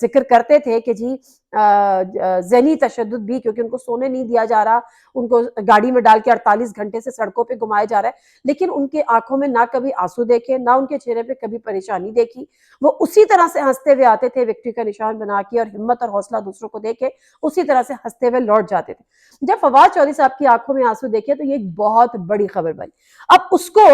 ذکر کرتے تھے کہ جی ذہنی تشدد بھی، کیونکہ ان کو سونے نہیں دیا جا رہا، ان کو گاڑی میں ڈال کے 48 گھنٹے سے سڑکوں پہ گھمایا جا رہا ہے، لیکن ان کے آنکھوں میں نہ کبھی آنسو دیکھے، نہ ان کے چہرے پہ کبھی پریشانی دیکھی. وہ اسی طرح سے ہنستے ہوئے آتے تھے وکٹری کا نشان بنا کے، اور ہمت اور حوصلہ دوسروں کو دے کے اسی طرح سے ہنستے ہوئے لوٹ جاتے تھے. جب فواد چودھری صاحب کی آنکھوں میں آنسو دیکھے تو یہ ایک بہت بڑی خبر بنی. اب اس کو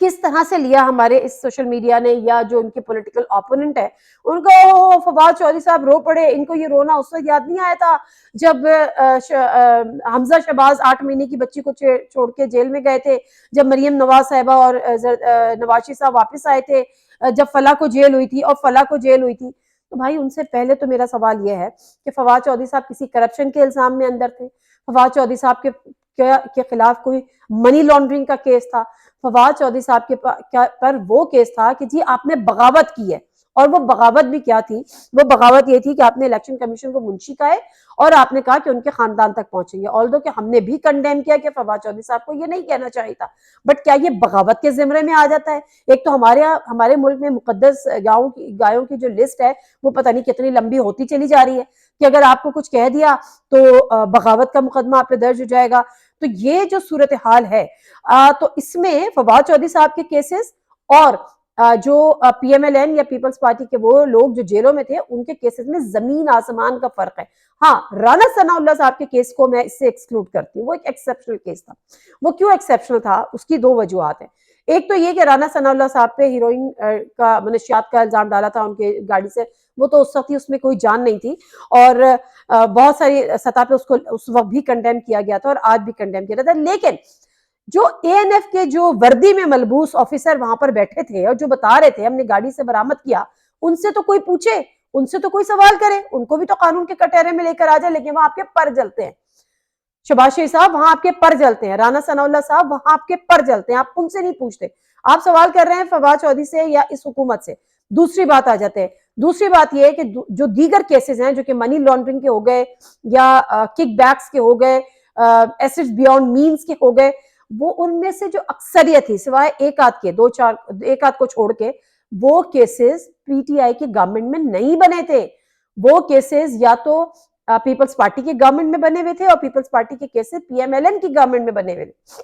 کس طرح سے لیا ہمارے اس سوشل میڈیا نے، یا جو ان کے پولیٹیکل اپوننٹ ہے ان کو، فواد چودھری صاحب رو پڑے. ان کو یہ رونا اس وقت یاد نہیں آیا تھا جب حمزہ شہباز 8 مہینے کی بچی کو چھوڑ کے جیل میں گئے تھے، جب مریم نواز صاحبہ اور نواز شریف صاحب واپس آئے تھے، جب فلاح کو جیل ہوئی تھی اور فلاح کو جیل ہوئی تھی. تو بھائی ان سے پہلے تو میرا سوال یہ ہے کہ فواد چودھری صاحب کسی کرپشن کے الزام میں اندر تھے؟ فواد چودھری صاحب کے خلاف کوئی منی لانڈرنگ کا کیس تھا؟ فواد چودھری صاحب کے پر وہ کیس تھا کہ جی آپ نے بغاوت کی ہے، اور وہ بغاوت بھی کیا تھی؟ وہ بغاوت یہ تھی کہ آپ نے الیکشن کمیشن کو منشی کہا ہے اور آپ نے کہا کہ ان کے خاندان تک پہنچیں گے. آلدو کہ ہم نے بھی کنڈیم کیا کہ فواد چودھری صاحب کو یہ نہیں کہنا چاہیے تھا، بٹ کیا یہ بغاوت کے زمرے میں آ جاتا ہے؟ ایک تو ہمارے ملک میں مقدس گایوں کی جو لسٹ ہے وہ پتہ نہیں کتنی لمبی ہوتی چلی جا رہی ہے کہ اگر آپ کو کچھ کہہ دیا تو بغاوت کا مقدمہ آپ پہ درج ہو جائے گا. تو یہ جو صورتحال ہے تو اس میں فواد چودھری صاحب کے کیسز اور جو پی ایم ایل این یا پیپلز پارٹی کے وہ لوگ جو جیلوں میں تھے ان کے کیسز میں زمین آسمان کا فرق ہے. ہاں، رانا ثناء اللہ صاحب کے کیس کو میں اس سے ایکسکلوڈ کرتی ہوں. وہ ایک ایکسیپشنل کیس تھا. وہ کیوں ایکسیپشنل تھا؟ اس کی 2 وجوہات ہیں. ایک تو یہ کہ رانا ثناء اللہ صاحب پہ ہیروئن کا منشیات کا الزام ڈالا تھا ان کے گاڑی سے. وہ تو اس وقت ہی اس میں کوئی جان نہیں تھی، اور بہت ساری سطح پہ اس کو اس وقت بھی کنڈیم کیا گیا تھا اور آج بھی کنڈیم کیا جاتا ہے. لیکن جو اے این ایف کے جو وردی میں ملبوس آفیسر وہاں پر بیٹھے تھے اور جو بتا رہے تھے ہم نے گاڑی سے برآمد کیا، ان سے تو کوئی پوچھے، ان سے تو کوئی سوال کرے، ان کو بھی تو قانون کے کٹہرے میں لے کر آ جائے. لیکن وہاں آپ کے پر جلتے ہیں. شہباز شریف صاحب وہاں آپ کے پر جلتے ہیں. رانا ثناء اللہ صاحب وہاں آپ کے پر جلتے ہیں. آپ ان سے نہیں پوچھتے، آپ سوال کر رہے ہیں فواد چودھری سے یا اس حکومت سے. دوسری بات آ جاتے ہیں. دوسری بات یہ ہے کہ جو دیگر کیسز ہیں جو کہ منی لانڈرنگ کے ہو گئے یا کک بیکس کے ہو گئے، ایسٹس بیونڈ مینز کے ہو گئے، وہ ان میں سے جو اکثریت تھی سوائے ایک آدھ کو چھوڑ کے، وہ کیسز پی ٹی آئی کی گورنمنٹ میں نہیں بنے تھے. وہ کیسز یا تو پیپلز پارٹی کی گورنمنٹ میں بنے ہوئے تھے، اور پیپلز پارٹی کے cases P M L N کی گورنمنٹ میں بنے ہوئے تھے.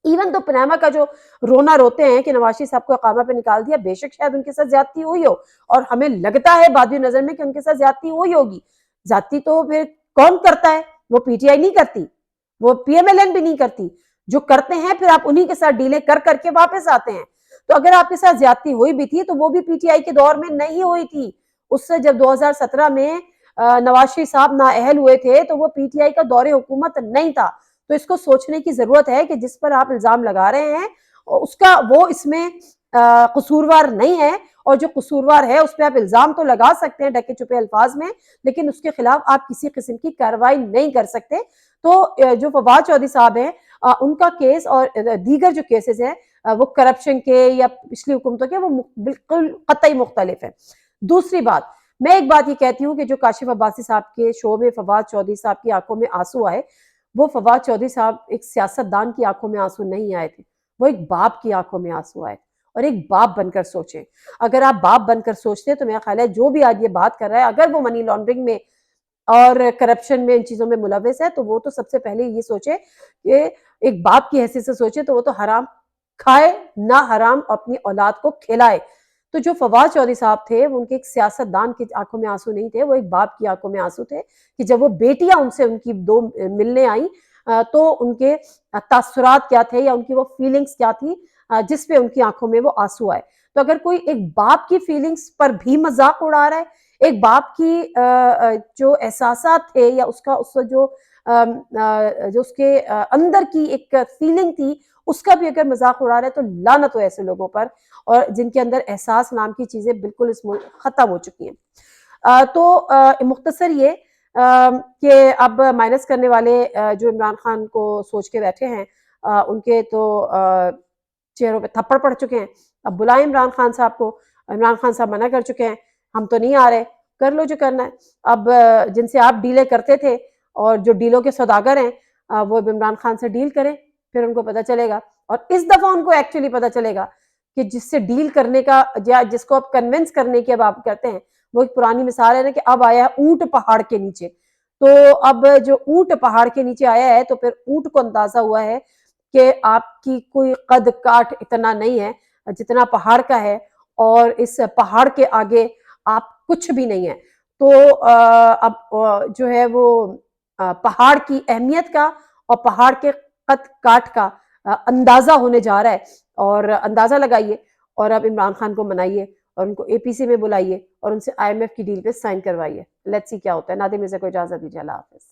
ایون تو پناما کا جو رونا روتے ہیں کہ نواز شریف صاحب کو اقامہ پہ نکال دیا، بے شک شاید ان کے ساتھ زیادتی ہوئی ہو، اور ہمیں لگتا ہے بادی نظر میں کہ ان کے ساتھ زیادتی ہوئی ہوگی. زیادتی تو پھر کون کرتا ہے؟ وہ پی ٹی آئی نہیں کرتی، وہ پی ایم ایل این بھی نہیں کرتی. جو کرتے ہیں پھر آپ انہی کے ساتھ ڈیلیں کر کر کے واپس آتے ہیں. تو اگر آپ کے ساتھ زیادتی ہوئی بھی تھی تو وہ بھی پی ٹی آئی کے دور میں نہیں ہوئی تھی. اس سے جب 2017 میں نواز شریف صاحب نااہل ہوئے تھے تو وہ پی ٹی آئی کا دور حکومت نہیں تھا. تو اس کو سوچنے کی ضرورت ہے کہ جس پر آپ الزام لگا رہے ہیں اس کا وہ اس میں قصوروار نہیں ہے، اور جو قصوروار ہے اس پہ آپ الزام تو لگا سکتے ہیں ڈھکے چھپے الفاظ میں، لیکن اس کے خلاف آپ کسی قسم کی کارروائی نہیں کر سکتے. تو جو فواد چودھری صاحب ہیں ان کا کیس اور دیگر جو کیسز ہیں وہ کرپشن کے یا پچھلی حکومتوں کے، وہ بالکل قطعی مختلف ہیں. دوسری بات، میں ایک بات یہ کہتی ہوں کہ جو کاشف عباسی صاحب کے شو میں فواد چودھری صاحب کی آنکھوں میں آنسو آئے، وہ فواد چودھری صاحب ایک سیاستدان کی آنکھوں میں آنسو نہیں آئے تھے، وہ ایک باپ کی آنکھوں میں آنسو آئے. اور ایک باپ بن کر سوچیں. اگر آپ باپ بن کر سوچتے تو میرا خیال ہے جو بھی آج یہ بات کر رہا ہے اگر وہ منی لانڈرنگ میں اور کرپشن میں ان چیزوں میں ملوث ہے تو وہ تو سب سے پہلے یہ سوچے کہ ایک باپ کی حیثیت سے سوچے تو وہ تو حرام کھائے نہ حرام اپنی اولاد کو کھلائے. تو جو فواد چودھری صاحب تھے وہ ان کے ایک سیاستدان کی آنکھوں میں آنسو نہیں تھے، وہ ایک باپ کی آنکھوں میں آنسو تھے کہ جب وہ بیٹیاں ان سے ان کی 2 ملنے آئیں تو ان کے تاثرات کیا تھے یا ان کی وہ فیلنگز کیا تھی جس پہ ان کی آنکھوں میں وہ آنسو آئے. تو اگر کوئی ایک باپ کی فیلنگز پر بھی مذاق اڑا رہا ہے، ایک باپ کی جو احساسات تھے یا اس کا جو اس کے اندر کی ایک فیلنگ تھی اس کا بھی اگر مذاق اڑا رہا ہے تو لعنت ہو ایسے لوگوں پر، اور جن کے اندر احساس نام کی چیزیں بالکل اس ملک ختم ہو چکی ہیں. تو مختصر یہ کہ اب مائنس کرنے والے جو عمران خان کو سوچ کے بیٹھے ہیں ان کے تو چہروں پہ تھپڑ پڑ چکے ہیں. اب بلائیں عمران خان صاحب کو. عمران خان صاحب منع کر چکے ہیں، ہم تو نہیں آ رہے، کر لو جو کرنا ہے. اب جن سے آپ ڈیلیں کرتے تھے اور جو ڈیلوں کے سوداگر ہیں وہ عمران خان سے ڈیل کریں، پھر ان کو پتہ چلے گا. اور اس دفعہ ان کو ایکچولی پتہ چلے گا کہ جس سے ڈیل کرنے کا یا جس کو آپ کنونس کرنے کی اب آپ کرتے ہیں، وہ ایک پرانی مثال ہے نا کہ اب آیا ہے اونٹ پہاڑ کے نیچے، تو اب جو اونٹ پہاڑ کے نیچے آیا ہے تو پھر اونٹ کو اندازہ ہوا ہے کہ آپ کی کوئی قد کاٹ اتنا نہیں ہے جتنا پہاڑ کا ہے، اور اس پہاڑ کے آگے آپ کچھ بھی نہیں ہیں. تو اب جو ہے وہ پہاڑ کی اہمیت کا اور پہاڑ کے قد کاٹ کا اندازہ ہونے جا رہا ہے، اور اندازہ لگائیے اور اب عمران خان کو منائیے اور ان کو اے پی سی میں بلائیے اور ان سے آئی ایم ایف کی ڈیل پہ سائن کروائیے. لیٹس سی کیا ہوتا ہے. نادر مرزا کو اجازت دیجیے. اللہ حافظ.